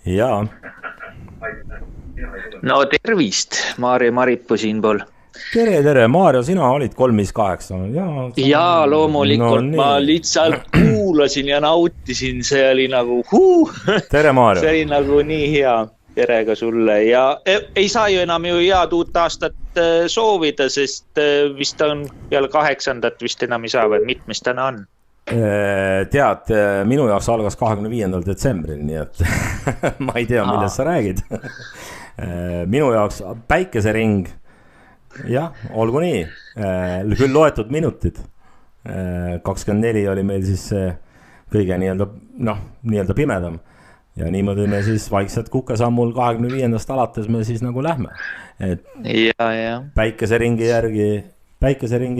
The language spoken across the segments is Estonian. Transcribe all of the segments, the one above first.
Jaa, No tervist, Maarja Maripuu siinpool. tere, Maarjo, sina olid 358. Jaa, No loomulikult ma nii, lihtsalt kuulasin ja nautisin, see oli nagu tere, Maarjo. see oli nagu nii hea. Tere ka sulle ja ei saa ju enam ju head uut aastat soovida, sest vist on peale 8. vist enam ei saa või mitmes täna on? Tead, minu jaoks algas 25. detsembril, nii et ma ei tea, millest sa räägid. Minu jaoks päikesering, jah, olgu nii, küll loetud minutid. 24 oli meil siis see kõige nii-öelda pimedam. Ja niimoodi me siis vaikselt kukesammul 25. alates me siis nagu lähme. Et Ja. päikeseringi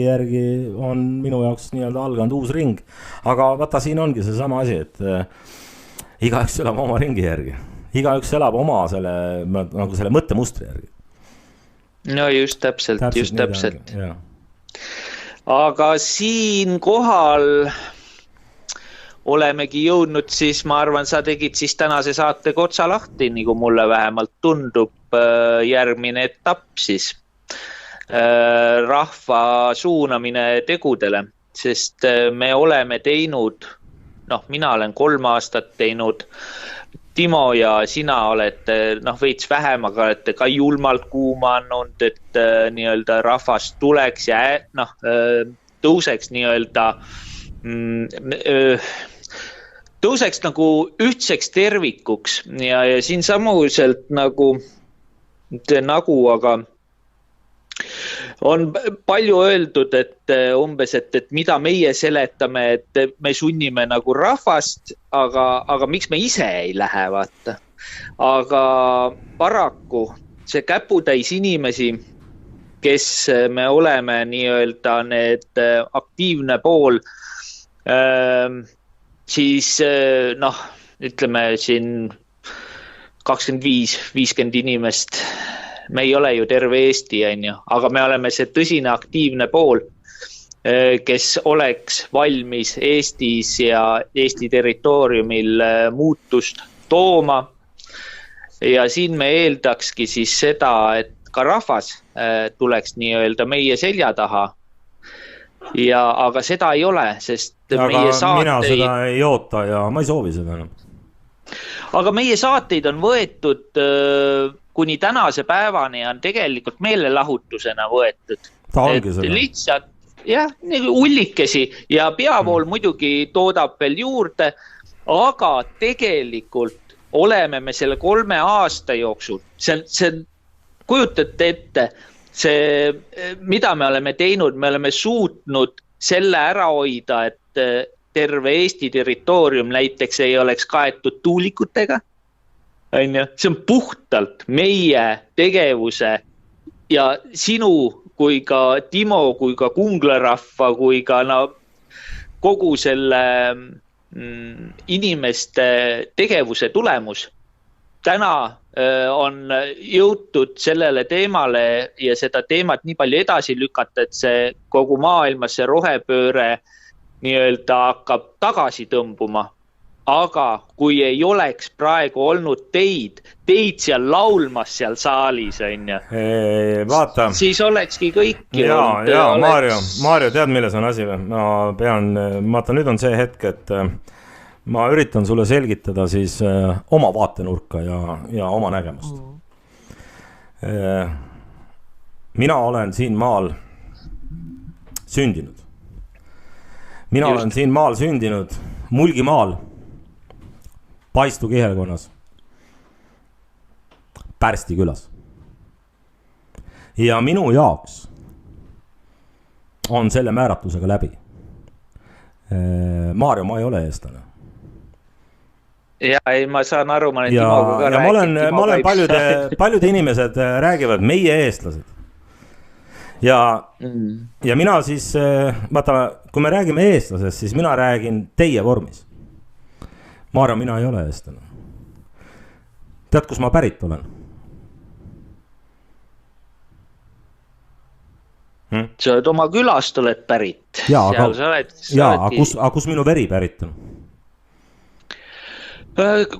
järgi on minu jaoks nii-öelda alganud uus ring. Aga vaata, siin ongi see sama asi, et igaüks elab oma ringi järgi. Igaüks elab oma selle mõttemustri järgi. No just täpselt. Jah. Aga siin kohal olemegi jõudnud siis, ma arvan, sa tegid siis tänase saatega otsa lahti, nagu mulle vähemalt tundub, järgmine etapp siis. Rahva suunamine tegudele, sest me oleme teinud, mina olen 3 aastat teinud, Timo ja sina olete veits vähem, aga olete ka julmalt kuumanud, et nii-öelda rahvas tuleks ja tõuseks nii-öelda tõuseks nagu ühtseks tervikuks ja siin samuselt aga on palju öeldud, et umbes, et mida meie seletame, et me sunnime nagu rahvast, aga miks me ise ei lähe, vaata. Aga paraku see käputäis inimesi, kes me oleme nii-öelda need aktiivne pool, siis ütleme siin 25-50 inimest, me ei ole ju terve Eesti, aga me oleme see tõsine aktiivne pool, kes oleks valmis Eestis ja Eesti territooriumil muutust tooma. Ja siin me eeldakski siis seda, et ka rahvas tuleks nii-öelda meie selja taha. Aga seda ei ole, sest meie saateid... Mina seda ei oota ja ma ei soovi seda enam. Aga meie saateid on võetud kuni tänase päevani on tegelikult meelelahutusena võetud. Ta ongi seda. Lihtsalt, ullikesi ja peavool muidugi toodab veel juurde, aga tegelikult oleme me selle 3 aasta jooksul, see kujutate ette, see, mida me oleme teinud, me oleme suutnud selle ära hoida, et terve Eesti territoorium näiteks ei oleks kaetud tuulikutega. See on puhtalt meie tegevuse ja sinu kui ka Timo, kui ka Kunglarahva, kui ka kogu selle inimeste tegevuse tulemus. Täna on jõutud sellele teemale ja seda teemat nii palju edasi lükata, et see kogu maailmas see rohepööre nii-öelda hakkab tagasi tõmbuma. Aga kui ei oleks praegu olnud teid seal laulmas seal saalis, vaata. Siis olekski kõik. Ja, Maarjo, tead, milles on asi või? Vaata, nüüd on see hetk, et ma üritan sulle selgitada siis oma vaatenurka ja oma nägemust. Mina olen siin maal sündinud. Mina olen siin maal sündinud Mulgimaal. Paistu kihelkonnas, Pärsti külas. Ja minu jaoks on selle määratlusega läbi. Maarjo, ma ei ole eestlane. Ja ei, ma saan aru, ma olen Timoga ka rääkinud. Ma olen paljud inimesed räägivad meie eestlased. Ja mina siis, vaata, kui me räägime eestlasest, siis mina räägin teie vormis. Maarjo, mina ei ole eestlane. Tead, kus ma pärit olen? Sa oled oma külast oled pärit. Aga kus minu veri pärit on?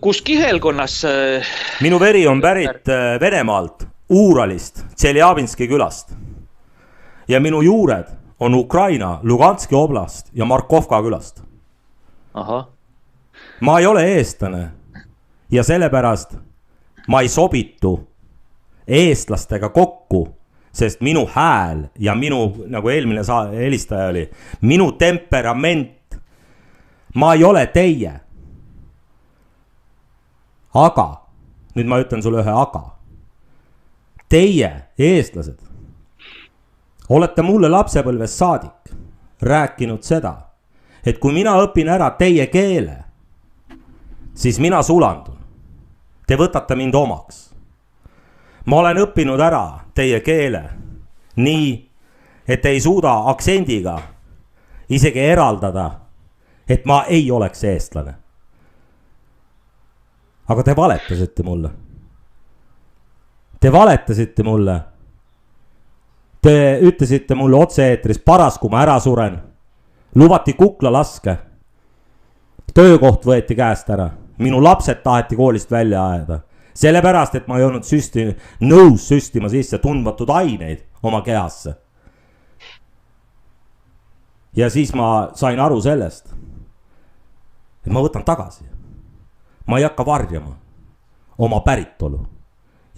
Kus kihelkonnas? Minu veri on pärit Venemaalt, Uuralist, Tšeljabinski külast. Ja minu juured on Ukraina, Luganski oblast ja Markovka külast. Aha. Ma ei ole eestlane ja sellepärast ma ei sobitu eestlastega kokku, sest minu hääl ja minu, nagu eelmine helistaja oli, minu temperament, ma ei ole teie. Aga, nüüd ma ütlen sulle ühe aga. Teie, eestlased, olete mulle lapsepõlvest saadik rääkinud seda, et kui mina õpin ära teie keele, siis mina sulandun. Te võtate mind omaks. Ma olen õppinud ära teie keele nii, et ei suuda aktsendiga isegi eraldada, et ma ei oleks eestlane. Aga te valetasite mulle. Te valetasite mulle. Te ütlesite mulle otse-eetris paras, kui ma ära suren. Lubati kukla laske. Töökoht võeti käest ära. Minu lapsed taheti koolist välja ajada. Sellepärast, et ma ei olnud nõus süstima sisse tundmatud aineid oma kehasse. Ja siis ma sain aru sellest, et ma võtan tagasi. Ma ei hakka varjama oma päritolu.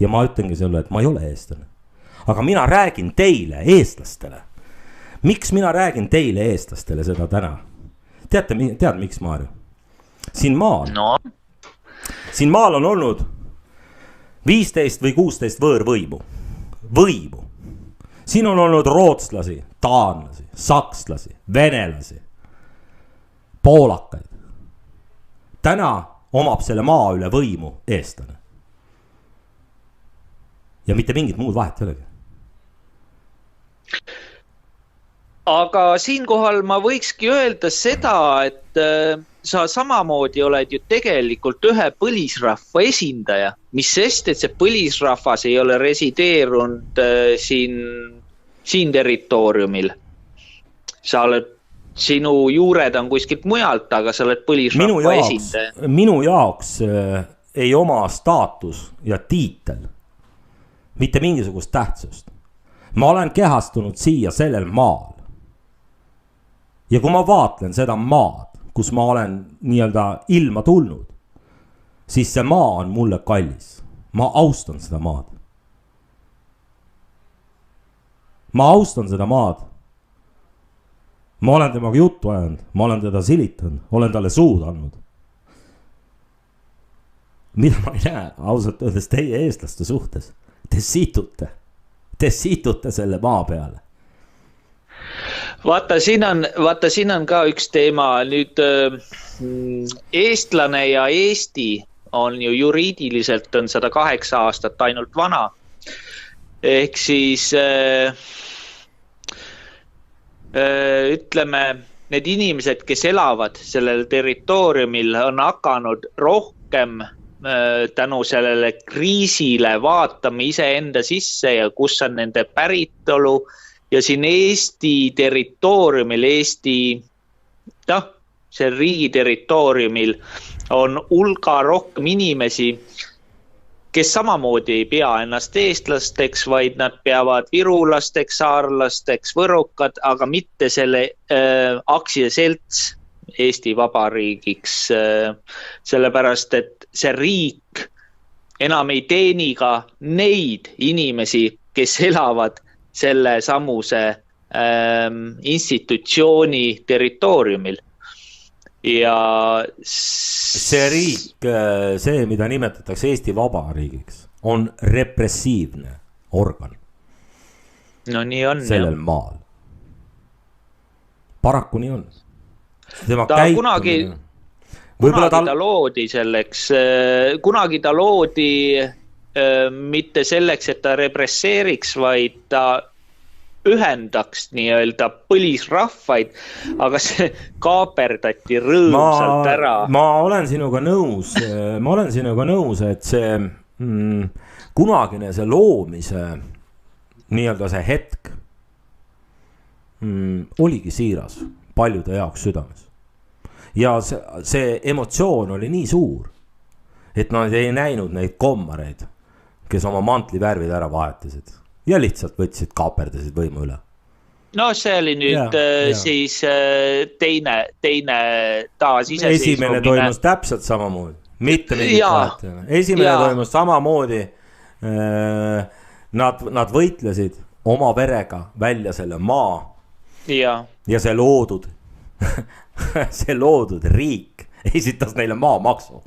Ja ma ütlengi selle, et ma ei ole eestlane. Aga mina räägin teile, eestlastele. Miks mina räägin teile, eestlastele, seda täna? Tead miks, Maarju? Siin maal on olnud 15 või 16 võõrvõimu. Siin on olnud rootslasi, taanlasi, sakslasi, venelasi, poolakaid. Täna omab selle maa üle võimu eestlane. Ja mitte mingit muud vahet ei olegi. Aga siinkohal ma võikski öelda seda, et sa samamoodi oled ju tegelikult ühe põlisrahva esindaja, mis sest, et see põlisrahvas ei ole resideerunud siin territooriumil. Sinu juured on kuskilt mujalt, aga sa oled põlisrahva esindaja. Minu jaoks ei oma staatus ja tiitel mitte mingisugust tähtsust. Ma olen kehastunud siia sellel maal. Ja kui ma vaatlen seda maad, kus ma olen nii-öelda ilma tulnud, siis see maa on mulle kallis. Ma austan seda maad. Ma austan seda maad. Ma olen temaga juttu ajanud, ma olen teda silitanud, olen talle suud andnud. Mida ma ei näe, ausalt öeldes teie eestlaste suhtes. Te siitute selle maa peale. Vaata, siin on ka üks teema. Nüüd eestlane ja Eesti on ju juriidiliselt on 108 aastat ainult vana. Ehk siis ütleme, need inimesed, kes elavad sellel territooriumil, on hakanud rohkem tänu sellele kriisile vaatama iseenda sisse ja kus on nende päritolu. Ja siin Eesti territooriumil, see riigi territooriumil on hulga rohkem inimesi, kes samamoodi ei pea ennast eestlasteks, vaid nad peavad virulasteks, saarlasteks, võrukad, aga mitte selle aktsiaselts Eesti Vabariigiks, sellepärast, et see riik enam ei teeni ka neid inimesi, kes elavad selle samuse institutsiooni territooriumil. Ja see riik, see, mida nimetatakse Eesti Vabariigiks, on repressiivne organ. No nii on. Sellel maal. Paraku nii on. Kunagi ta loodi selleks, kunagi ta loodi mitte selleks, et ta represseeriks, vaid ta ühendaks nii-öelda põlisrahvaid, aga see kaaperdati rõõmsalt ära. Ma olen sinuga nõus, et see kunagine see loomise nii-öelda see hetk oligi siiras paljude jaoks südames. Ja see emotsioon oli nii suur, et nad ei näinud neid kommareid, kes oma mantlivärvid ära vahetasid ja lihtsalt võtsid, kaaperdasid võimu üle. No see oli nüüd siis teine taas iseseisvumine. Esimene toimus täpselt samamoodi, mitte mingit vahetajana. Esimene toimus samamoodi. Nad võitlesid oma verega välja selle maa ja see loodud see loodud riik esitas neile maamaksu.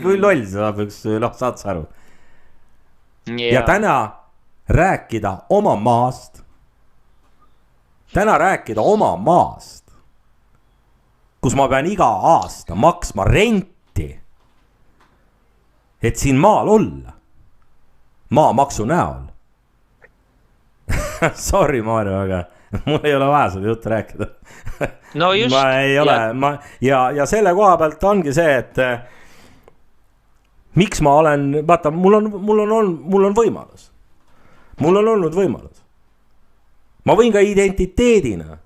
Kui loll see saab üks, saad sa aru. Ja täna rääkida oma maast, kus ma pean iga aasta maksma renti, et siin maal olla, maamaksu näol. Sorry, Maarja, aga mul ei ole vaja seda juttu rääkida. No just. Ma ei ole, ja selle koha pealt ongi see, et miks ma olen, vaata, mul on võimalus. Mul on olnud võimalus. Ma võin ka identiteedina,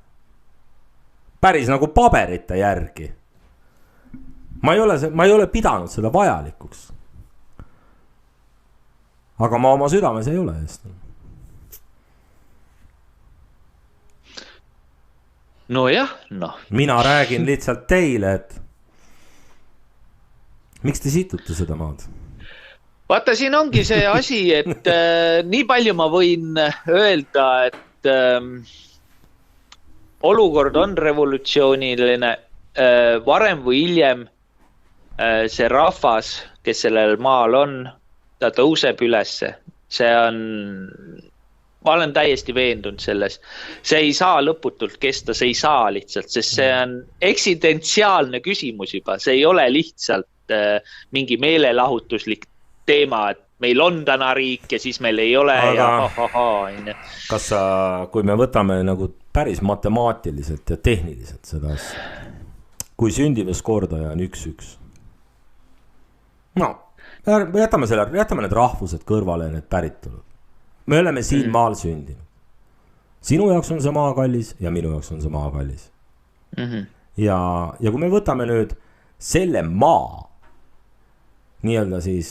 päris nagu paberite järgi. Ma ei ole pidanud seda vajalikuks. Aga ma oma südames ei ole eest. No jah, Mina räägin lihtsalt teile, et miks te situte seda maad? Vaata, siin ongi see asi, et nii palju ma võin öelda, et olukord on revolutsiooniline. Varem või hiljem see rahvas, kes sellel maal on, ta tõuseb ülesse. See on... Ma olen täiesti veendunud selles. See ei saa lõputult kesta, see ei saa lihtsalt, sest see on eksistentsiaalne küsimus juba. See ei ole lihtsalt mingi meelelahutuslik teema, et meil on täna riik ja siis meil ei ole. Kas sa, kui me võtame nagu päris matemaatiliselt ja tehniliselt seda asja, kui sündivuskordaja on 1-1. No, jätame need rahvused kõrvale, need päritolud. Me oleme siin maal sündinud. Sinu jaoks on see maa kallis ja minu jaoks on see maa kallis. Ja kui me võtame nüüd selle maa nii-öelda siis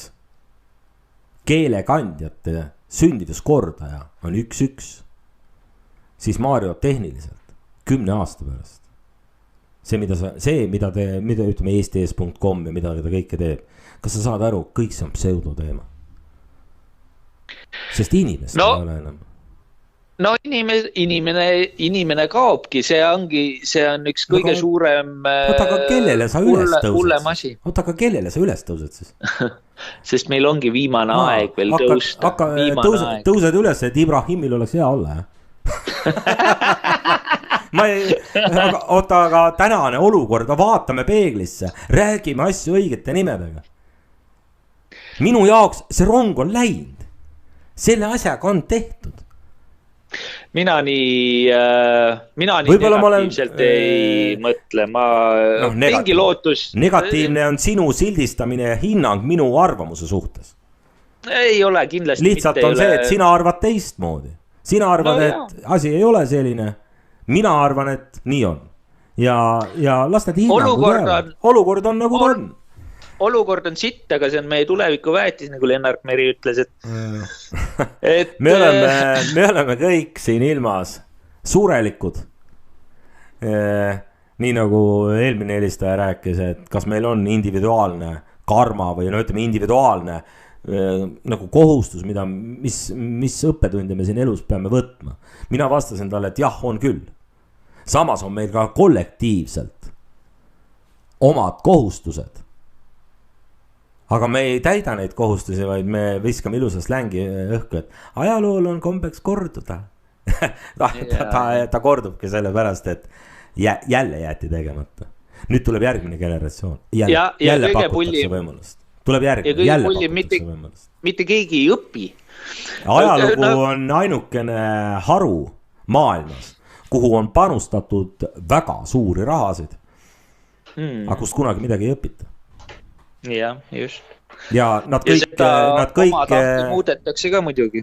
keelekandjate sündivuskordaja on 1-1, siis Maarjo tehniliselt 10 aasta pärast. Mida ütleme eesti.com ja mida ta kõike teeb. Kas sa saad aru, kõik see on pseudoteema? Sest inimest ei ole enam. No inimene kaobki, see on üks kõige suurem aga kellele sa üles tõused siis? Sest meil ongi viimane aeg veel tõusta. Tõused üles, et Ibrahimil oleks hea olla, aga tänane olukord, vaatame peeglisse, räägime asju õigete nimedega. Minu jaoks see rong on läinud. Selle asjaga on tehtud. Mina nii negatiivselt ei mõtle. Mingi lootus. Negatiivne on sinu sildistamine ja hinnang minu arvamuse suhtes. Ei ole kindlasti. Lihtsalt on see, et sina arvad teistmoodi. Sina arvad, et asi ei ole selline. Mina arvan, et nii on. Ja las need hinnangud olukord on nagu ta on. Olukord on sitt, aga see on meie tuleviku väetis, nagu Lennart Meri ütles, et me oleme kõik siin ilmas suurelikud. Nii nagu eelmine helistaja rääkis, et kas meil on individuaalne karma või ütleme individuaalne nagu kohustus, mis õppetunde me siin elus peame võtma. Mina vastasin talle, et jah, on küll. Samas on meil ka kollektiivselt omad kohustused. Aga me ei täida neid kohustusi, vaid me viskame ilusa slängi õhku, et ajalool on kombeks korduda. ta kordubki selle pärast, et jälle jäeti tegemata. Nüüd tuleb järgmine generatsioon. Jälle pakutakse võimalust. Tuleb järgmine, jälle pakutakse võimalust. Mitte keegi ei õpi. Ajalugu on ainukene haru maailmas, kuhu on panustatud väga suuri rahasid. Aga kust kunagi midagi ei õpita. Ja, just. Ja nad kõik muudetakse ka muidugi.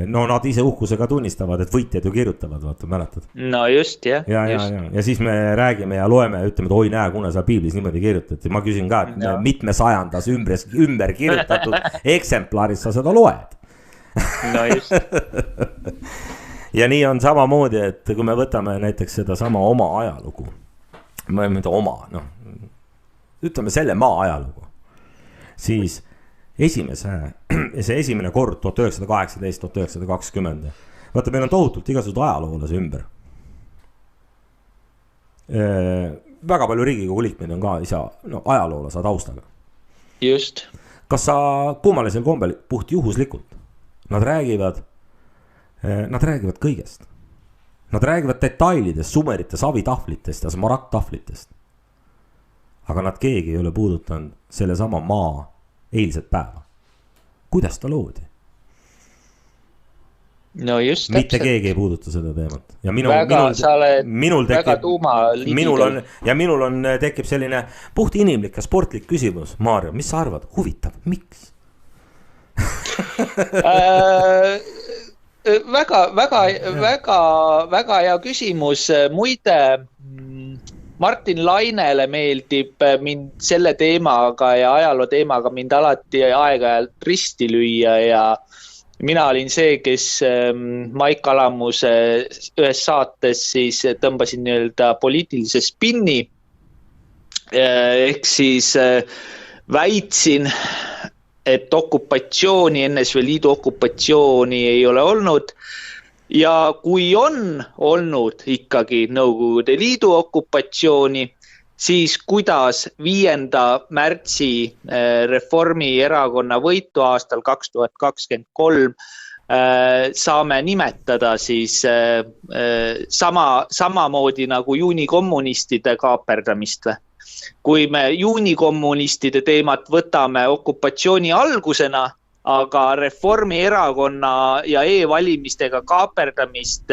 no nad ise uhkusega tunnistavad, et võitjad ju kirjutavad, vaata, mäletad? No just, jah. Ja siis me räägime ja loeme ja ütleme, et oi näe, kuna seal piiblis niimoodi kirjutati. Ma küsin ka, et mitme sajandas ümber kirjutatud eksemplaris sa seda loed. No just. Ja nii on samamoodi, et kui me võtame näiteks seda sama oma ajalugu, ütleme selle maa ajalugu, siis esimene kord 1918, 1920. Vaata, meil on tohutult igasugused ajaloolase ümber. Väga palju Riigikogu liikmeid on ka ajaloolase taustaga. Just. Kas sa kummalisel kombel puht juhuslikult? Nad räägivad kõigest. Nad räägivad detailidest, sumerite, savitahvlitest ja smaragdtahvlitest. Aga nad keegi ei ole puudutanud selle sama maa eilset päeva. Kuidas ta loodi? No just mitte täpselt. Keegi ei puuduta seda teemat. Ja minul tekib selline puht inimlik ja sportlik küsimus. Maarja, mis sa arvad? Huvitav, miks? väga hea küsimus. Muide, Martin Lainele meeldib mind selle teemaga ja ajaloo teemaga mind alati aeg-ajalt risti lüüa ja mina olin see, kes Maik Alamuse ühes saates siis tõmbasin nii-öelda poliitilise spinni. Ehk siis väitsin, et okupatsiooni, NSV Liidu okupatsiooni ei ole olnud. Ja kui on olnud ikkagi Nõukogude Liidu okupatsiooni, siis kuidas 5. märtsi Reformierakonna võitu aastal 2023 saame nimetada siis samamoodi nagu juunikommunistide kaaperdamist. Kui me juunikommunistide teemat võtame okupatsiooni algusena, aga Reformierakonna ja e-valimistega kaaperdamist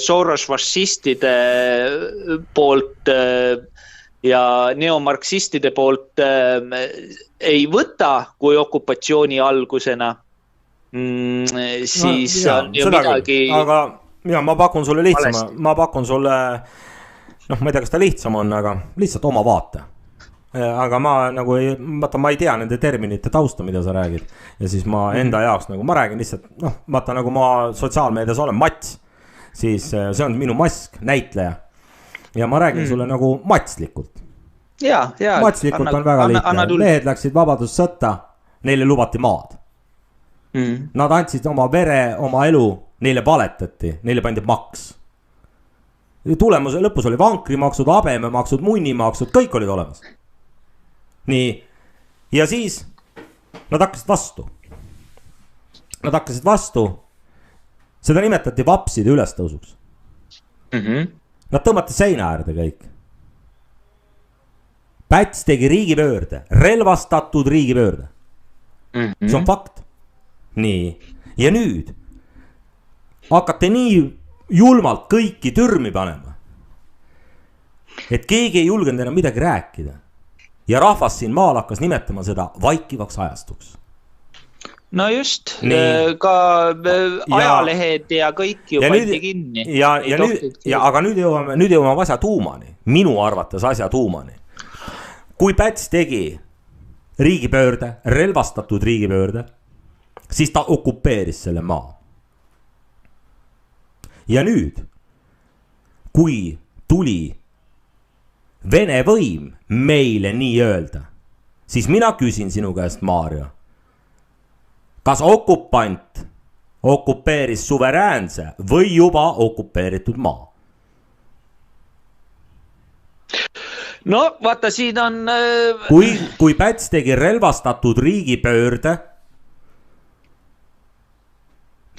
Soros-fašistide poolt ja neomarksistide poolt ei võta kui okupatsiooni algusena, siis on ju midagi... Aga ja, ma pakun sulle lihtsama, ma ei tea, kas ta lihtsam on, aga lihtsalt oma vaate. Aga ma ei tea nende terminite tausta, mida sa räägid. Ja siis ma enda jaoks ma räägin lihtsalt, nagu ma sotsiaalmeedias olen Mats, siis see on minu mask, näitleja. Ja ma räägin sulle nagu matslikult. Matslikult on väga lihtne. Mehed läksid vabadussõtta, neile lubati maad. Nad andsid oma vere, oma elu, neile valetati, neile pandi maks. Tulemuse lõpus oli vankrimaksud, abememaksud, munnimaksud, kõik olid olemas. Nii, ja siis nad hakkasid vastu. Seda nimetati vapside ülestõusuks. Nad tõmmati seina äärde kõik. Päts tegi riigipöörde, relvastatud riigipöörde. See on fakt. Nii, ja nüüd hakkate nii julmalt kõiki türmi panema, et keegi ei julgenud enam midagi rääkida. Ja rahvas siin maal hakkas nimetama seda vaikivaks ajastuks. No just, ka ajalehed ja kõik ju pandi kinni. Aga nüüd jõuame asja tuumani, minu arvates asja tuumani. Kui Päts tegi riigipöörde, relvastatud riigipöörde, siis ta okupeeris selle maa. Ja nüüd, kui tuli Vene võim meile nii öelda, siis mina küsin sinu käest, Maarja, kas okupant okupeeris suveräänse või juba okupeeritud maa? No vaata, siin on... Kui Päts tegi relvastatud riigipöörde,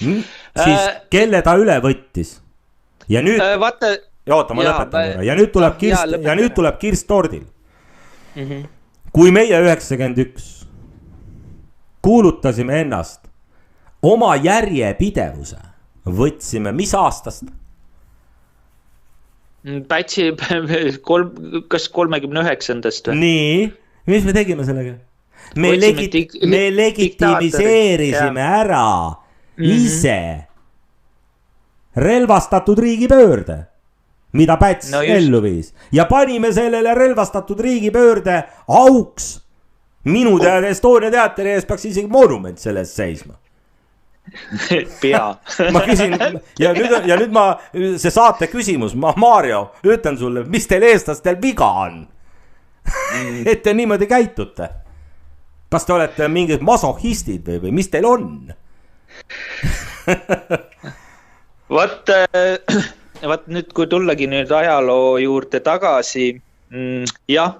siis kelle ta üle võttis? Ja nüüd... Oota, ma lõpetan korra. Ja nüüd tuleb Kirst Tordil. Kui meie 91 kuulutasime ennast oma järjepidevuse, võtsime mis aastast? Pätsi kas 39-ndast või? Nii, mis me tegime sellega? Me legitimiseerisime ära ise relvastatud riigipöörde, mida Päts ellu viis ja panime sellele relvastatud riigipöörde auks. Minu teada Estonia teatri ees peaks isegi monument selle eest seisma. Pea. Ma küsin ja nüüd ma, see saate küsimus, ma Mario ütlen sulle, mis teil eestlastel viga on? Et te niimoodi käitute? Kas te olete mingid masohhistid või mis teil on? Vaat nüüd, kui tullagi nüüd ajaloo juurde tagasi, jah,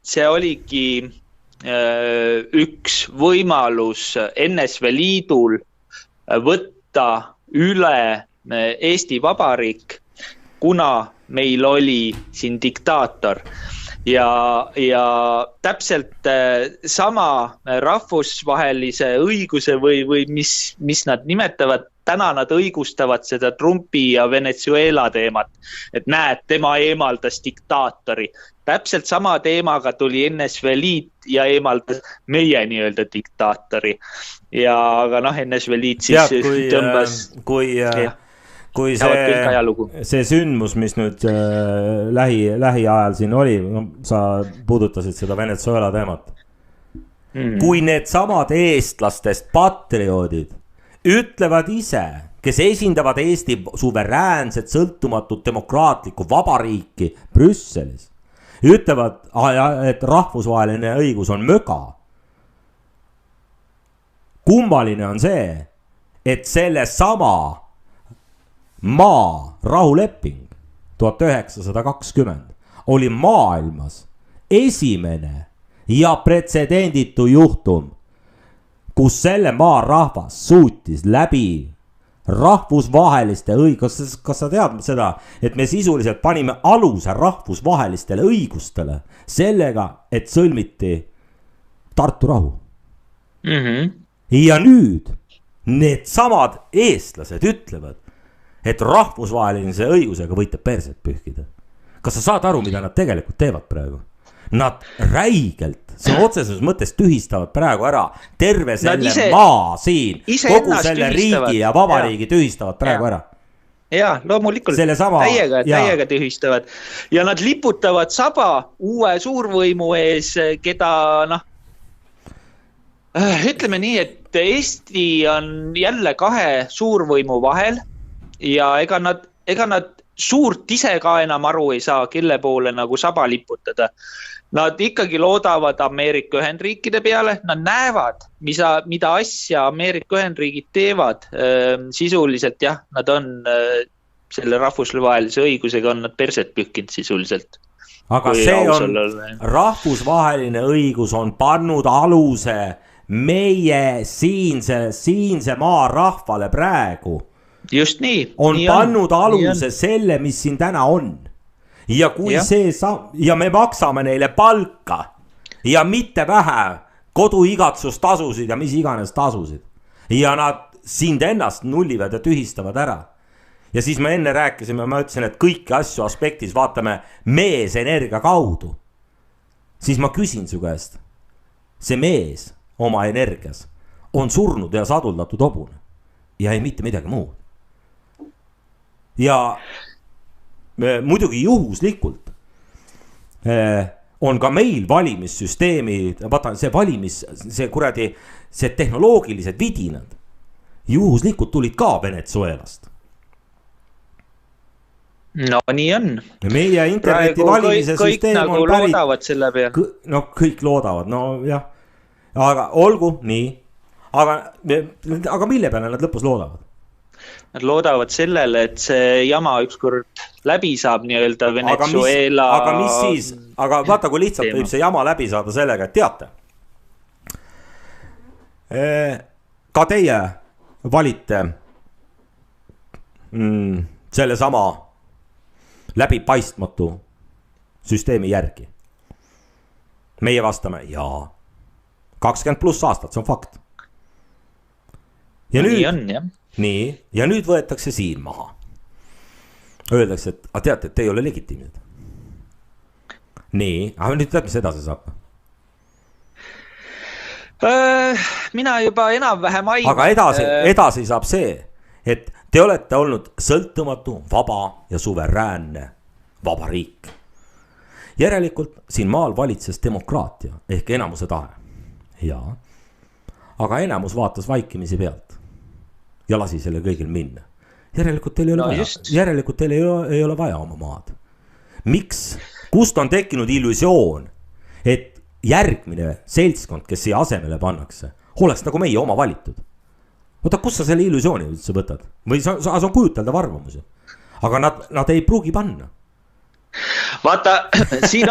see oligi üks võimalus NSV Liidul võtta üle Eesti Vabariik, kuna meil oli siin diktaator. Ja täpselt sama rahvusvahelise õiguse või mis nad nimetavad, täna nad õigustavad seda Trumpi ja Venezuela teemat, et näed, tema eemaldas diktaatori. Täpselt sama teemaga tuli NSV Liit ja eemaldas meie nii-öelda diktaatori. Ja aga NSV Liit siis tõmbas... Kui see sündmus, mis nüüd lähiajal siin oli, sa puudutasid seda Venezuela teemat. Kui need samad eestlastest patrioodid ütlevad ise, kes esindavad Eesti suveräänset, sõltumatut, demokraatlikku vabariiki Brüsselis, ütlevad, et rahvusvaheline õigus on möga. Kummaline on see, et selle sama maa rahuleping 1920 oli maailmas esimene ja pretsedenditu juhtum, kus selle maa rahvas suutis läbi rahvusvaheliste õigustele, kas sa tead seda, et me sisuliselt panime aluse rahvusvahelistele õigustele sellega, et sõlmiti Tartu rahu. Ja nüüd need samad eestlased ütlevad, et rahvusvahelise õigusega võite perset pühkida. Kas sa saad aru, mida nad tegelikult teevad praegu? Nad räigelt, see otseses mõttes tühistavad praegu ära terve selle maa siin, kogu selle riigi ja vabariigi tühistavad praegu ära. Ja, loomulikult täiega tühistavad. Ja nad liputavad saba uue suurvõimu ees, keda ütleme nii, et Eesti on jälle kahe suurvõimu vahel ja ega nad suurt ise ka enam aru ei saa, kelle poole nagu saba liputada. Nad ikkagi loodavad Ameerika Ühendriikide peale, nad näevad, mida asja Ameerika Ühendriigid teevad. Sisuliselt jah, nad on selle rahvusvahelise õigusega on nad perset pühkinud sisuliselt. Aga see on, rahvusvaheline õigus on pannud aluse meie siinse maa rahvale praegu. Just nii. On pannud aluse selle, mis siin täna on. Ja kui ja me maksame neile palka ja mitte vähe koduigatsustasusid ja mis iganes tasusid. Ja nad sind ennast nullivad ja tühistavad ära. Ja siis me enne rääkisime, ma ütlesin, et kõiki asju aspektis vaatame mees energia kaudu. Siis ma küsin su käest, see mees oma energias on surnud ja saduldatud hobune ja ei mitte midagi muud. Ja muidugi juhuslikult on ka meil valimissüsteemi, vaata see kuradi, see tehnoloogilised vidinad juhuslikult tulid ka Venezuelast. No nii on. Meie interneti valimise süsteem nagu on pärit. Loodavad selle peale. No kõik loodavad, no jah. Aga olgu, nii. Aga mille peale nad lõpus loodavad? Nad loodavad sellele, et see jama ükskord läbi saab nii-öelda Venezuela. Aga mis siis? Aga vaata, kui lihtsalt võib see jama läbi saada sellega, et teate. Ka teie valite selle sama läbipaistmatu süsteemi järgi. Meie vastame jaa. 20+ aastat, see on fakt. Ja nii on, jah. Nii, ja nüüd võetakse siin maha. Öeldakse, et teate, et te ei ole legitiimsed. Nii, aga nüüd tead, mis edasi saab? Mina juba enam-vähem aiman. Aga edasi saab see, et te olete olnud sõltumatu, vaba ja suveräänne vabariik. Järelikult siin maal valitses demokraatia ehk enamuse tahe. Jaa. Aga enamus vaatas vaikimisi pealt ja lasi selle kõigil minna. Järelikult teil ei ole vaja oma maad. Miks? Kust on tekkinud illusioon, et järgmine seltskond, kes siia asemele pannakse, oleks nagu meie oma valitud? Oota, kus sa selle illusiooni üldse võtad? Või sa on kujuteldav arvamus? Aga nad ei pruugi panna. Vaata, siin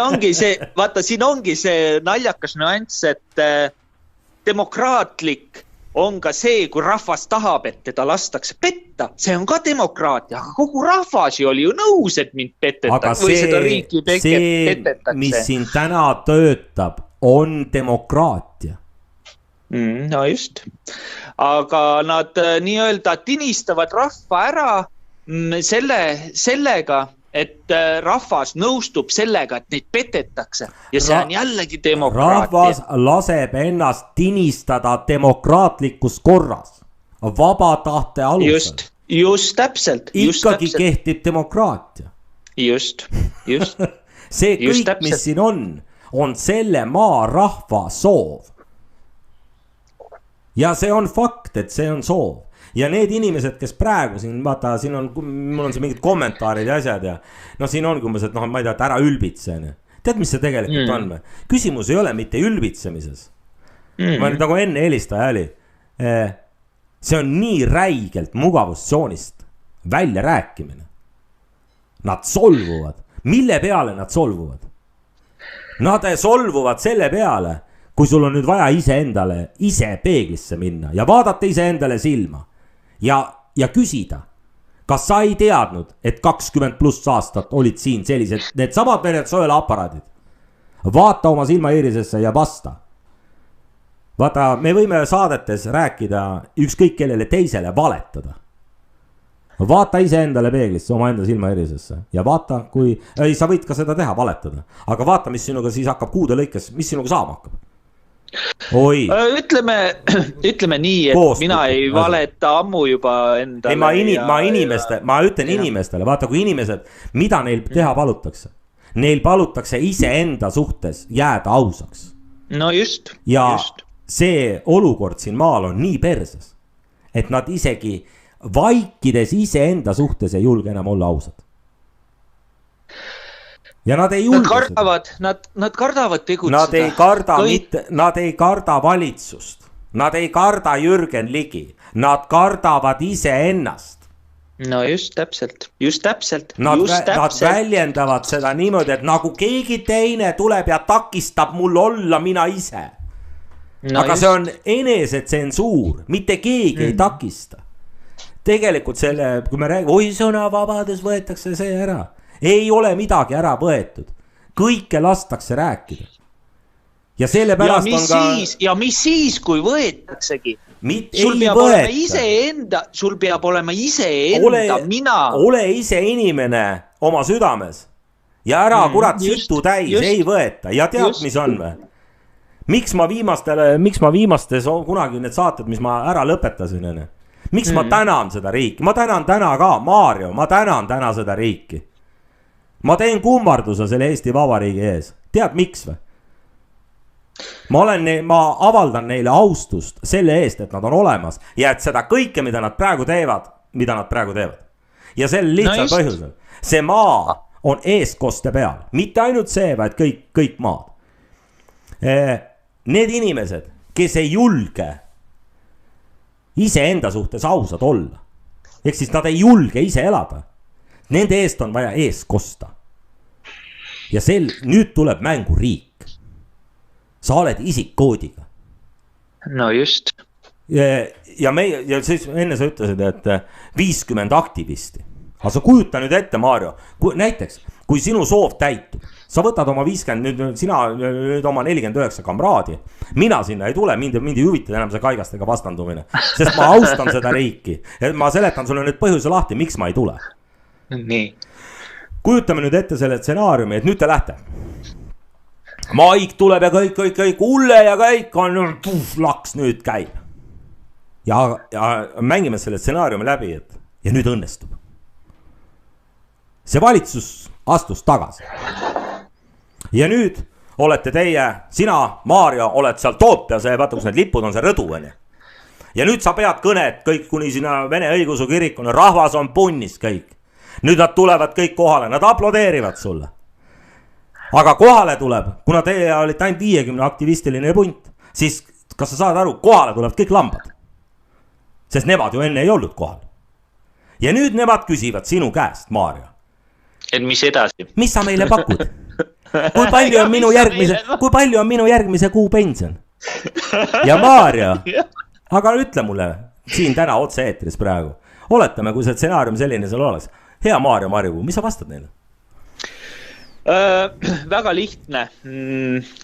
ongi see naljakas nüanss, et demokraatlik on ka see, kui rahvas tahab, et teda lastakse petta. See on ka demokraatia, aga kogu rahvas oli ju nõus, et mind petetakse või seda riiki petetakse. Mis siin täna töötab, on demokraatia. No just. Aga nad nii-öelda tinistavad rahva ära sellega, et rahvas nõustub sellega, et neid petetakse ja see on jällegi demokraatia. Rahvas laseb ennast tinistada demokraatlikus korras, vaba tahte alusel. Just täpselt. Ikkagi kehtib demokraatia. Just. See kõik, mis siin on selle maa rahva soov. Ja see on fakt, et see on soov. Ja need inimesed, kes praegu siin, vaata, siin mul on siin mingid kommentaarid ja asjad ja no siin on umbes, et ma ei tea, et ära ülbitse. Tead, mis see tegelikult on? Küsimus ei ole mitte ülbitsemises. Ma nüüd nagu enne helistaja oli. See on nii räigelt mugavustsoonist välja rääkimine. Nad solvuvad. Mille peale nad solvuvad? Nad solvuvad selle peale, kui sul on nüüd vaja ise peeglisse minna ja vaadata ise endale silma. Ja küsida, kas sa ei teadnud, et 20+ aastat olid siin sellised, need samad Venezuela aparaadid. Vaata oma silmaiirisesse ja vasta. Vaata, me võime saadetes rääkida ükskõik kellele teisele valetada. Vaata ise endale peeglisse oma enda silmaiirisesse ja vaata, sa võid ka seda teha, valetada. Aga vaata, mis sinuga siis hakkab kuude lõikes, mis sinuga saama hakkab. Oi. Ütleme nii, et mina ei valeta ammu juba endale. Ma ütlen inimestele, vaata kui inimesed, mida neil teha palutakse. Neil palutakse ise enda suhtes jääda ausaks. No just. Ja see olukord siin maal on nii perses, et nad isegi vaikides ise enda suhtes ei julge enam olla ausad. Ja nad ei julge nad kardavad tegutseda. Nad ei karda valitsust. Nad ei karda Jürgen Ligi. Nad kardavad ise ennast. No just täpselt. Nad väljendavad seda niimoodi, et nagu keegi teine tuleb ja takistab mul olla mina ise. Aga see on enesetsensuur. Mitte keegi ei takista. Tegelikult selle, kui me räägime, oi sõnavabadus võetakse see ära. Ei ole midagi ära võetud. Kõike lastakse rääkida. Ja selle pärast ja mis siis, kui võetaksegi? Sul peab olema iseenda mina. Ole ise inimene oma südames. Ja ära kurat sütu täis, ei võeta. Ja tead, mis on või? Miks ma viimastes kunagi need saated, mis ma ära lõpetasin, miks ma tänan seda riiki? Ma tänan täna ka, Maarjo, ma tänan täna seda riiki. Ma teen kummarduse selle Eesti Vabariigi ees. Tead miks või? Ma avaldan neile austust selle eest, et nad on olemas ja et seda kõike, mida nad praegu teevad. Ja selle lihtsal põhjusel. See maa on eestkoste peal. Mitte ainult see, vaid kõik maad. Need inimesed, kes ei julge ise enda suhtes ausad olla. Ehk siis nad ei julge ise elada. Nende eest on vaja ees kosta. Ja nüüd tuleb mängu riik. Sa oled isikkoodiga. No just. Ja siis enne sa ütlesid, et 50 aktivisti. Aga sa kujuta nüüd ette, Maarjo. Näiteks, kui sinu soov täitub, sa võtad oma 50, sina nüüd oma 49 kamraadi. Mina sinna ei tule, mind ei huvita enam see kaigastega vastandumine. Sest ma austan seda riiki. Ma seletan sulle nüüd põhjuse lahti, miks ma ei tule. Nii. Kujutame nüüd ette selle stsenaariumi, et nüüd te lähte. Maik tuleb ja kõik, Ulle ja kõik on, laks nüüd käib. Ja mängime selle stsenaariumi läbi, et ja nüüd õnnestub. See valitsus astus tagasi. Ja nüüd olete teie, sina, Maarja, oled seal Toompeal, vaata kus need lipud on, see rõdu on. Ja nüüd sa pead kõnet kõik kuni sinna Vene õigeusu kirikuna, rahvas on punnis kõik. Nüüd nad tulevad kõik kohale, nad aplodeerivad sulle. Aga kohale tuleb, kuna teie olite ainult 50 aktivistiline punt, siis kas sa saad aru, kohale tulevad kõik lambad. Sest nemad ju enne ei olnud kohal. Ja nüüd nemad küsivad sinu käest, Maarja. Et mis edasi? Mis sa meile pakud? Kui palju on minu järgmise kuu pension? Ja Maarja, aga ütle mulle siin täna otse eetris praegu. Oletame, kui see stsenaarium selline seal oleks. Hea Maarja Marjupuu, mis sa vastad neile? Väga lihtne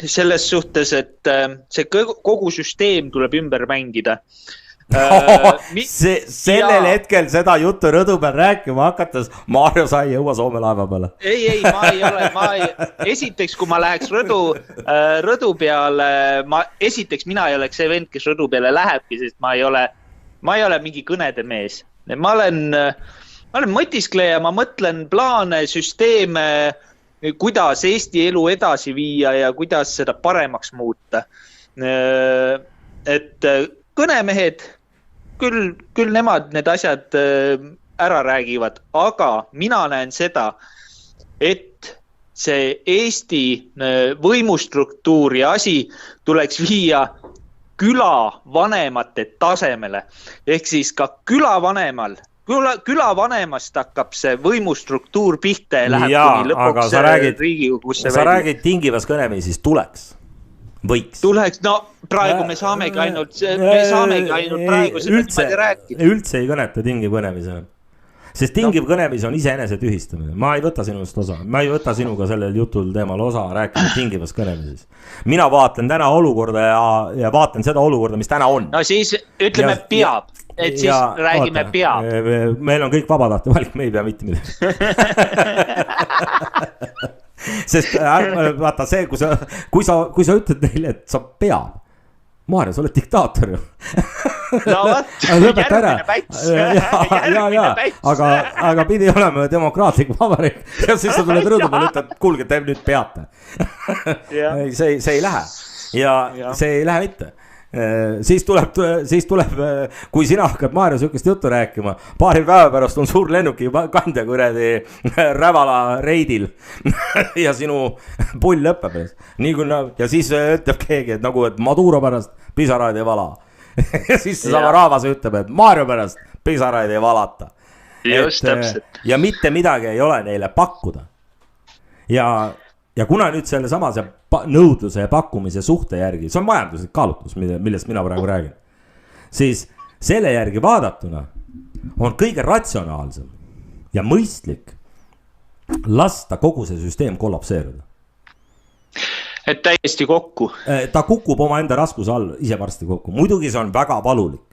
selles suhtes, et see kogu süsteem tuleb ümber mängida. Sellel hetkel seda juttu rõdu peal rääkima hakates Maarja sai jõua Soome laeva peale. Ei, ma ei ole. Esiteks, kui ma läheks rõdu peale, esiteks mina ei oleks see vend, kes rõdu peale lähebki, sest ma ei ole mingi kõnede mees. Ma olen mõtiskleja, ma mõtlen plaane, süsteeme, kuidas Eesti elu edasi viia ja kuidas seda paremaks muuta. Et kõnemehed, küll nemad need asjad ära räägivad, aga mina näen seda, et see Eesti võimustruktuur ja asi tuleks viia külavanemate tasemele. Ehk siis ka külavanemast hakkab see võimustruktuur pihta ja läheb kuni lõpuks Riigikogusse. Sa räägid tingivas kõnemi, siis tuleks. Võiks. Tuleks, no praegu me saamegi ainult praegu sellest rääkida. Üldse ei kõneta tingiv kõnemisena. Sest tingiv kõnemis on iseenese tühistamine. Ma ei võta sinust osa. Ma ei võta sinuga sellel jutul teemal osa rääkida tingivas kõnemises. Mina vaatlen täna olukorda ja vaatlen seda olukorda, mis täna on. No siis ütleme peab. Et siis räägime peab. Meil on kõik vabatahtlik valik, me ei pea mitte midagi. Sest vaata see, kui sa ütled neile, et sa peab. Maarja, sa oled diktaator ju. No võt, järgmine päts. Aga pidi olema demokraatlik vabariik. Ja siis sa tuled rõdu peale, ütled, kuulge, te nüüd peate. See ei lähe. Ja see ei lähe mitte. Siis tuleb, kui sina hakkad Maarja sükest juttu rääkima, paari päeva pärast on suur lennuki kandja kuradi Rävala reidil ja sinu pull lõppeb. Ja siis ütleb keegi, et nagu, et Maduro pärast pisaraid ei vala. Ja siis sama rahvas ütleb, et Maarja pärast pisaraid ei valata. Just täpselt. Ja mitte midagi ei ole neile pakkuda. Ja kuna nüüd selle samase nõudluse ja pakkumise suhte järgi, see on majanduslik kaalutlus, millest mina praegu räägin, siis selle järgi vaadatuna on kõige ratsionaalsem ja mõistlik lasta kogu see süsteem kollapseeruda. Et täiesti kokku. Ta kukub oma enda raskuse all ise varsti kokku. Muidugi see on väga valulik.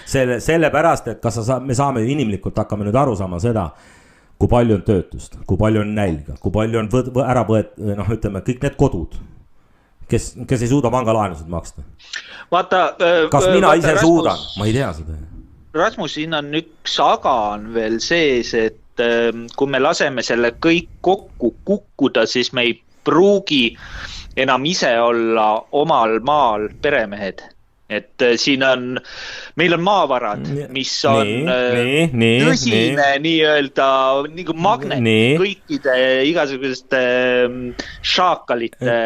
Selle pärast, et me saame ju inimlikult hakkame nüüd aru saama seda, kui palju on töötust, kui palju on nälga, kui palju on ära ütleme, kõik need kodud, kes ei suuda pangalaenusid maksta. Vaata, kas mina ise suudan? Ma ei tea seda. Rasmus, siin on üks aga on veel sees, et kui me laseme selle kõik kokku kukkuda, siis me ei pruugi enam ise olla omal maal peremehed. Et siin meil on maavarad, mis on tõsine nii-öelda nagu magnet kõikide igasuguseste šaakalite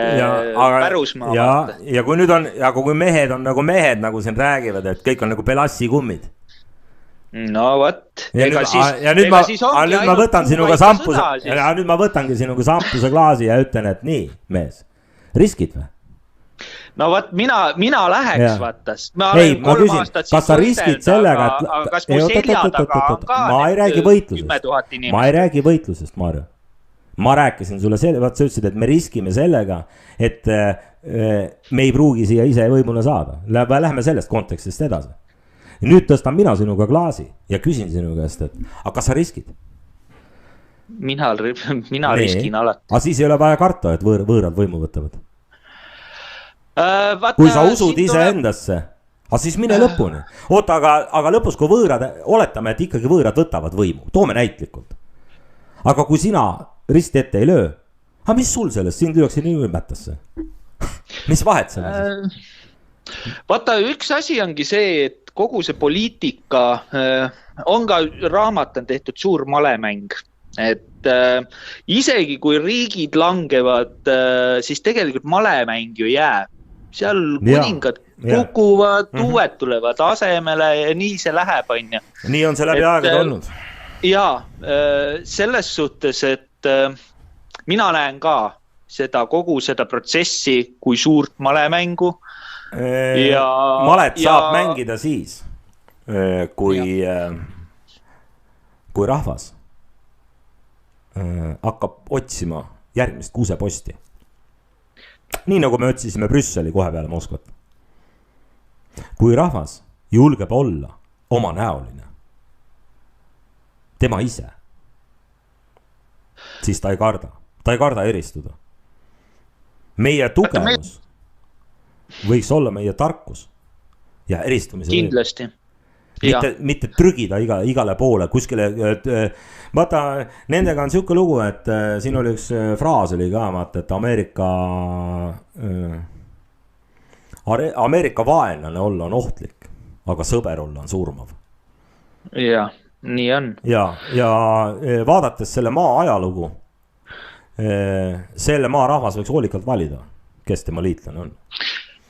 pärusmaa. Ja kui nüüd on, kui mehed on nagu mehed, nagu siin räägivad, et kõik on nagu Belassi kummid. No võt. Ja nüüd ma võtan sinuga sampuse, ja nüüd ma võtangi sinuga sampuse klaasi ja ütlen, et nii, mees, riskid või? No vaat, mina läheks vaatas. Ma küsin, kas sa riskid sellega, et kas mu selja taga on ka ma ei räägi võitlusest, Maarja. Ma rääkisin sulle selle, vaat sa ütlesid, et me riskime sellega, et me ei pruugi siia ise võimule saada. Lähme sellest kontekstist edasi. Nüüd tõstan mina sinuga klaasi ja küsin sinu käest, et aga kas sa riskid? Mina riskin alati. Aga siis ei ole vaja karta, et võõrad võimu võtavad. kui sa usud iseendasse, aga siis mine lõpuni. Oota, aga lõpus, kui võõrad, oletame, et ikkagi võõrad võtavad võimu, toome näitlikult. Aga kui sina risti ette ei löö, aga mis sul sellest, sind lüüakse nii mättasse? Mis vahet selles? Vaata, üks asi ongi see, et kogu see poliitika on ka raamat on tehtud suur malemäng, et isegi kui riigid langevad, siis tegelikult malemäng ju jääb. Seal kuningad kukuvad, uued tulevad asemele ja nii see läheb, on ju. Nii on see läbi aegade olnud. Ja selles suhtes, et mina näen ka kogu seda protsessi kui suurt malemängu. Malet saab mängida siis, kui rahvas hakkab otsima järgmist kuuseposti. Nii nagu me otsisime Brüsseli kohe peale Moskvat. Kui rahvas julgeb olla oma näoline, tema ise, siis ta ei karda eristuda. Meie tugevus võiks olla meie tarkus ja eristumise kindlasti. Mitte trügida igale poole kuskile. Vaata, nendega on siuke lugu, et siin oli üks fraas oli ka, et Ameerika vaenlane olla on ohtlik, aga sõber olla on surmav. Ja, nii on. Ja vaadates selle maa ajalugu, selle maa rahvas võiks hoolikalt valida, kes tema liitlane on.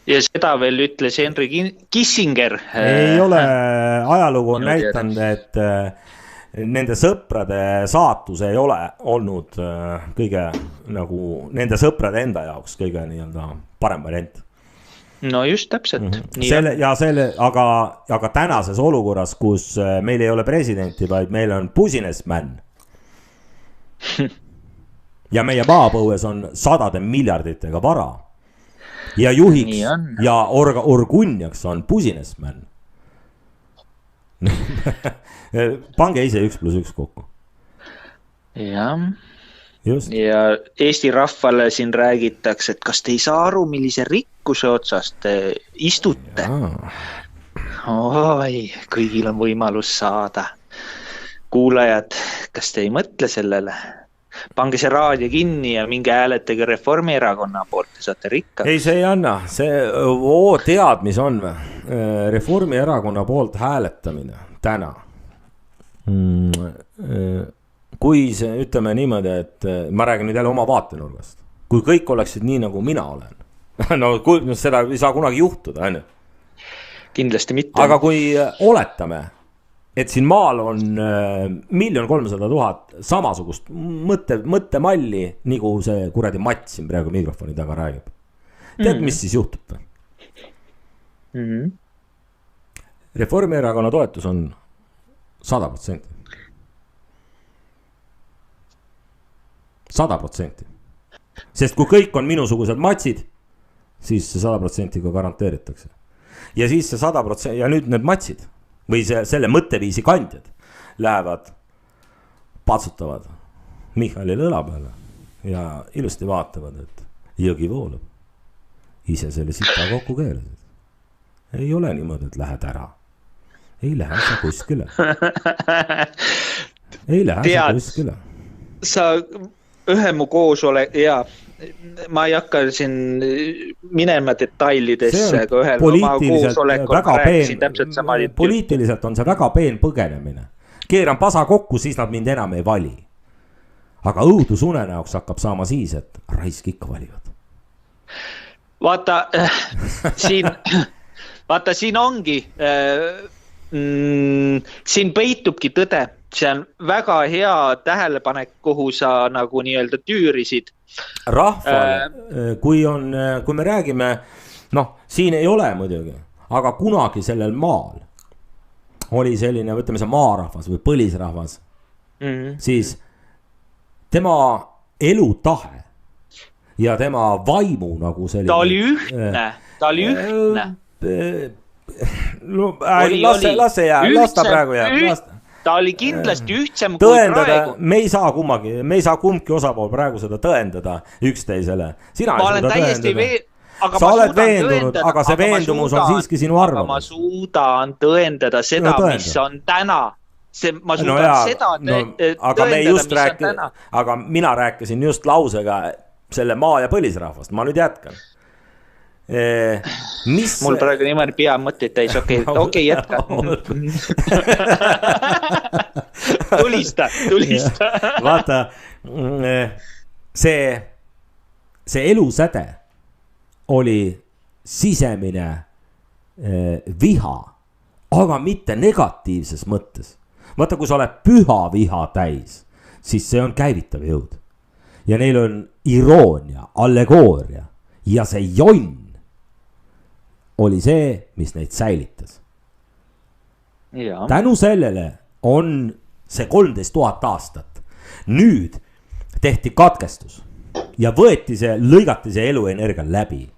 Ja seda veel ütles Henry Kissinger. Ei ole, ajalugu on näitanud, et nende sõprade saatus ei ole olnud kõige nagu nende sõprade enda jaoks kõige nii-öelda parem variant. No just täpselt. Aga tänases olukorras, kus meil ei ole presidenti, vaid meil on businessman ja meie maapõues on sadade miljarditega vara ja juhiks ja orgunjaks on businessman. Pange ise 1+1 kokku. Jah. Just. Ja Eesti rahvale siin räägitakse, et kas te ei saa aru, millise rikkuse otsast te istute. Oi, kõigil on võimalus saada. Kuulajad, kas te ei mõtle sellele? Pange see raadio kinni ja minge hääletage Reformierakonna poolt, te saate rikka. Ei, see ei anna. Tead, mis on või? Reformierakonna poolt hääletamine täna. Kui see, ütleme niimoodi, et ma räägin nüüd jälle oma vaatenurgast. Kui kõik oleksid nii, nagu mina olen. No seda ei saa kunagi juhtuda, on ju? Kindlasti mitte. Aga kui oletame, et siin maal on 1 300 000 samasugust mõttemalli, nagu see kuradi Mats siin praegu mikrofoni taga räägib. Tead, mis siis juhtub? Reformierakonna toetus on 100%. 100%. Sest kui kõik on minusugused matsid, siis see 100% ka garanteeritakse. Ja siis see 100% ja nüüd need matsid või selle mõtteviisi kandjad lähevad, patsutavad Michalile õla peale ja ilusti vaatavad, et jõgi voolab. Ise selle sita kokku keerasid. Ei ole niimoodi, et lähed ära. Ei lähe sa kuskile. Ei lähe sa kuskile. Sa ühe mu koosolek, ja ma ei hakka siin minema detailidesse, aga ühel oma koosolekul rääkisin täpselt sama. Poliitiliselt on see väga peen põgenemine. Keeran pasa kokku, siis nad mind enam ei vali. Aga õudusunenäoks hakkab saama siis, et raisk ikka valivad. Vaata, siin ongi, siin peitubki tõde. See on väga hea tähelepanek, kuhu sa nagu nii-öelda tüürisid. Rahvale, kui me räägime, siin ei ole muidugi, aga kunagi sellel maal oli selline, võtame see maarahvas või põlisrahvas, siis tema elutahe ja tema vaimu nagu selline. Ta oli ühtne. Las ta praegu jääb. Ta oli kindlasti ühtsem kui praegu. Me ei saa kumbki osapool praegu seda tõendada üksteisele. Ma olen täiesti sa oled veendunud, aga see veendumus on siiski sinu arvamus. Ma suudan tõendada seda, mis on täna. Ma suudan seda tõendada, mis on täna. Aga mina rääkisin just lausega selle maa- ja põlisrahvast, ma nüüd jätkan. Mul praegu niimoodi pea mõtteid täis, okei, jätka. Tulista. Vaata, see elusäde oli sisemine viha, aga mitte negatiivses mõttes. Vaata, kui sa oled püha viha täis, siis see on käivitav jõud. Ja neil on iroonia, allegooria ja see jonn oli see, mis neid säilitas. Ja. Tänu sellele on see 13 000 aastat. Nüüd tehti katkestus ja lõigati see eluenergia läbi.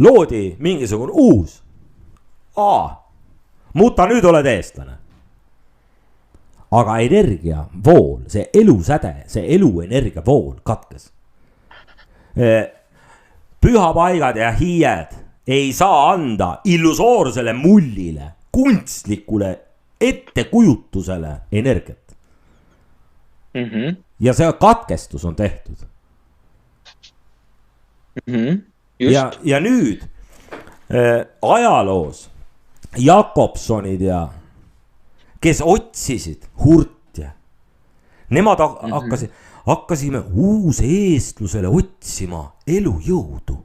Loodi mingisugune uus. Mutta nüüd oled eestlane. Aga energia vool, see elusäde, see eluenergia vool katkes. Pühapaigad ja hiied ei saa anda illusoorsele mullile, kunstlikule ettekujutusele energiat. Ja see katkestus on tehtud. Ja nüüd ajaloos Jakobsonid ja kes otsisid hurtja, nemad hakkasime uuseestlusele otsima elujõudu.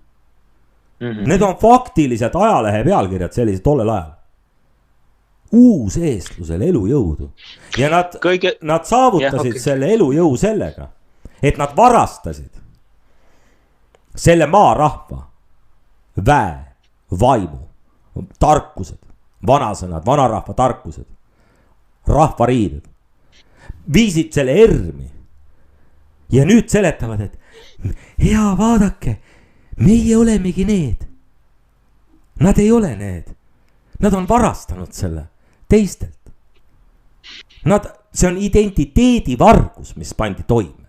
Need on faktiliselt ajalehe pealkirjad sellised tollel ajal. Uuseestlusele elujõudu. Ja nad saavutasid selle elujõu sellega, et nad varastasid selle maarahva väe, vaimu, tarkused, vanasõnad, vanarahva tarkused, rahvariided, viisid selle ermi ja nüüd seletavad, et hea vaadake, meie olemegi need. Nad ei ole need. Nad on varastanud selle teistelt. See on identiteedivargus, mis pandi toime.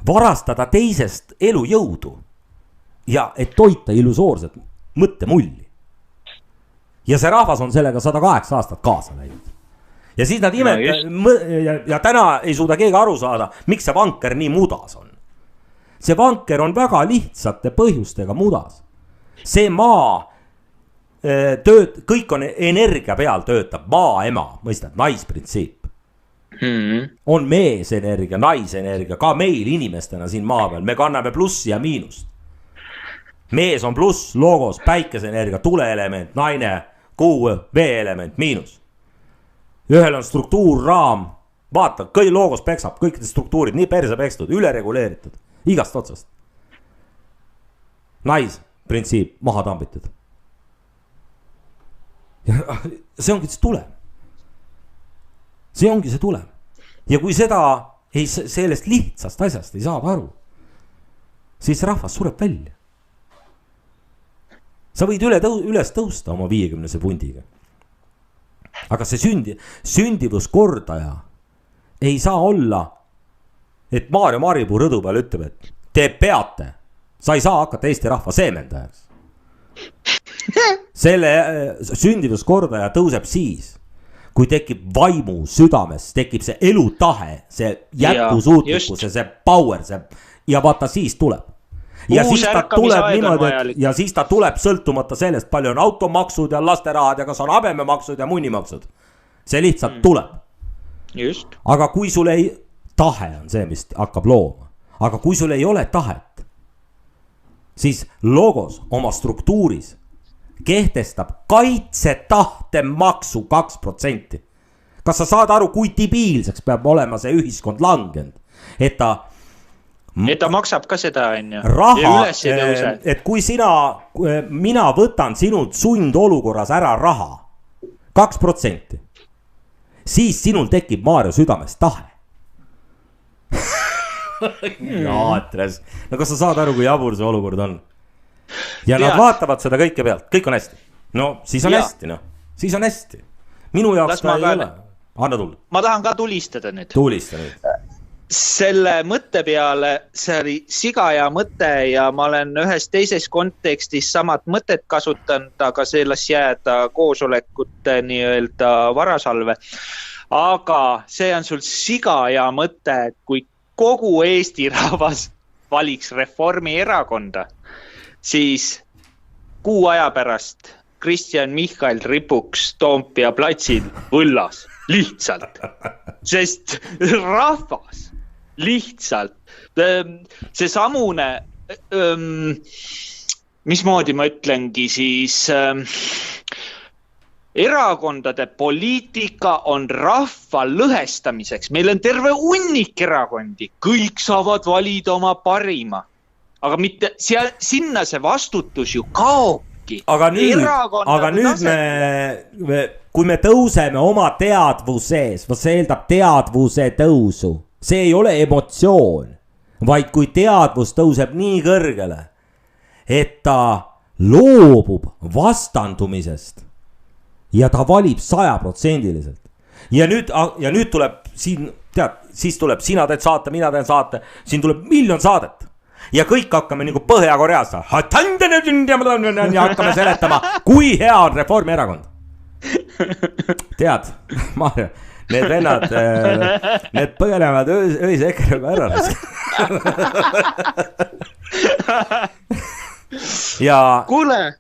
Varastada teisest elujõudu ja et toita illusoorset mõttemulli. Ja see rahvas on sellega 108 aastat kaasa läinud. Ja siis nad ja täna ei suuda keegi aru saada, miks see vanker nii mudas on. See vanker on väga lihtsate põhjustega mudas. See maa kõik on energia peal töötab, maa ema, mõistad, naisprintsiip. On meesenergia, naisenergia, ka meil inimestena siin maa peal, me kanname plussi ja miinust. Mees on pluss, logos, päikeseenergia, tuleelement, naine, kuu, veeelement, miinus. Ühel on struktuur, raam, vaata, kõi logos peksab, kõik struktuurid nii perse pekstud, ülereguleeritud, igast otsast. Naisprintsiip, maha tambitud. Ja see ongi see tulem. See ongi see tulem. Ja kui sellest lihtsast asjast ei saada aru, siis rahvas sureb välja. Sa võid üles tõusta oma 50 pundiga. Aga see sündivuskordaja ei saa olla, et Maarja Maripuu rõdu peal ütleb, et te peate, sa ei saa hakata Eesti rahva seemendajaks. Selle sündivuskordaja tõuseb siis, kui tekib vaimu südames, tekib see elutahe, see jätkusuutlikkus, see power, ja vaata siis tuleb. Ja siis ta tuleb niimoodi, ja siis ta tuleb sõltumata sellest, palju on automaksud ja lasterahad ja kas on habememaksud ja munnimaksud. See lihtsalt tuleb. Just. Aga kui sul ei, tahe on see, mis hakkab looma. Aga kui sul ei ole tahet, siis logos oma struktuuris kehtestab kaitsetahte maksu 2%. Kas sa saad aru, kui debiilseks peab olema see ühiskond langenud? Et ta maksab ka seda raha, et kui mina võtan sinult sundolukorras ära raha 2%, siis sinul tekib Maarja südames tahe. Jaatres. No kas sa saad aru, kui jabur see olukord on? Ja nad vaatavad seda kõike pealt, kõik on hästi. No siis on hästi, no. Siis on hästi. Minu jaoks ka ei ole. Anna tulla. Ma tahan ka tulistada nüüd. Tulista nüüd. selle mõtte peale, see oli sigahea mõte ja ma olen ühes teises kontekstis samad mõtet kasutanud, aga selles jääda koosolekute nii-öelda varasalve. Aga see on sul sigahea mõte, et kui kogu Eesti rahvas valiks Reformierakonda, siis kuu aja pärast Kristen Michal ripuks Toompea platsil võllas, lihtsalt, sest rahvas lihtsalt, see samune, mismoodi ma ütlengi siis, erakondade poliitika on rahva lõhestamiseks, meil on terve hunnik erakondi, kõik saavad valida oma parima, aga mitte, sinna see vastutus ju kaobki. Aga nüüd kui me tõuseme oma teadvuses, see eeldab teadvuse tõusu. See ei ole emotsioon, vaid kui teadvus tõuseb nii kõrgele, et ta loobub vastandumisest ja ta valib 100%. Ja nüüd tuleb siin, siis tuleb sina teed saate, mina teen saate, siin tuleb 1 miljon saadet. Ja kõik hakkame nagu Põhja-Koreas ja hakkame seletama, kui hea on Reformierakond. Tead, Maarja, need vennad, need põgenevad öise EKRE-ga ära. Ja... Kuule,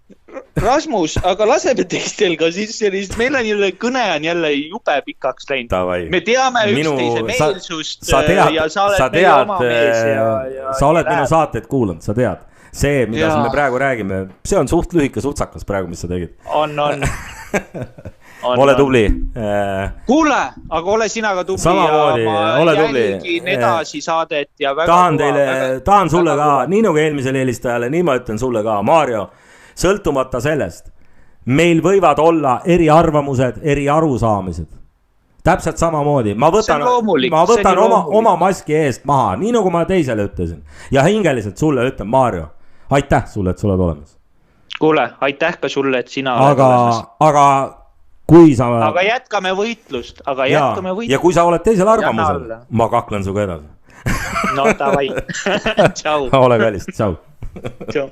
Rasmus, aga laseme teistel ka siis sellist, meil on jälle kõne on jälle jube pikaks läinud. Me teame üksteise meelsust ja sa oled meie oma mees. Sa oled minu saateid kuulanud, sa tead. See, mida me praegu räägime, see on suht lühike sutsakas praegu, mis sa tegid. On. Ole tubli. Kuule, aga ole sina ka tubli. Samamoodi, ole tubli. Jälgin edasi saadet ja tahan sulle ka, nii nagu eelmisele helistajale, nii ma ütlen sulle ka, Maarjo, sõltumata sellest, meil võivad olla eri arvamused, eri arusaamised. Täpselt samamoodi. Ma võtan oma maski eest maha, nii nagu ma teisele ütlesin. Ja hingeliselt sulle ütlen, Maarjo, aitäh sulle, et sa oled olemas. Kuule, aitäh ka sulle, et sina oled olemas. Aga jätkame võitlust. Ja kui sa oled teisel arvamusel, ma kaklen suga edasi. No, davai. Tšau. Ole kallist, tšau. Tšau.